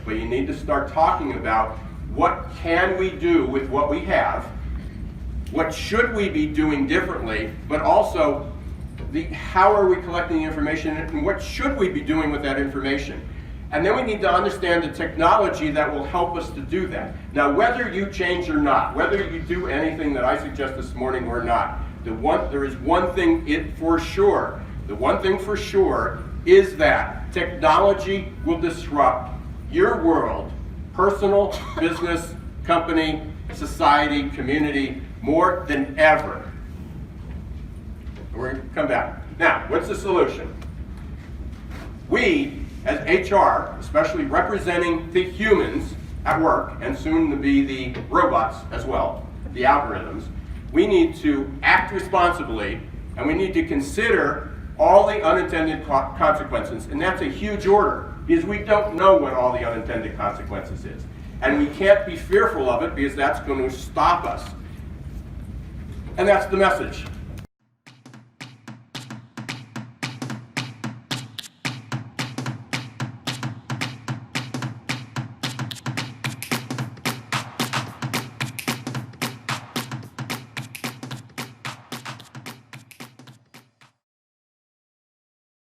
but you need to start talking about what can we do with what we have, what should we be doing differently, but also how are we collecting the information and what should we be doing with that information. And then we need to understand the technology that will help us to do that. Now, whether you change or not, whether you do anything that I suggest this morning or not, there is one thing for sure. The one thing for sure is that technology will disrupt your world, personal, business, company, society, community, more than ever. We're going to come back. Now, what's the solution? We, as HR, especially representing the humans at work, and soon to be the robots as well, the algorithms, we need to act responsibly, and we need to consider all the unintended consequences. And that's a huge order, because we don't know what all the unintended consequences is. And we can't be fearful of it, because that's going to stop us. And that's the message.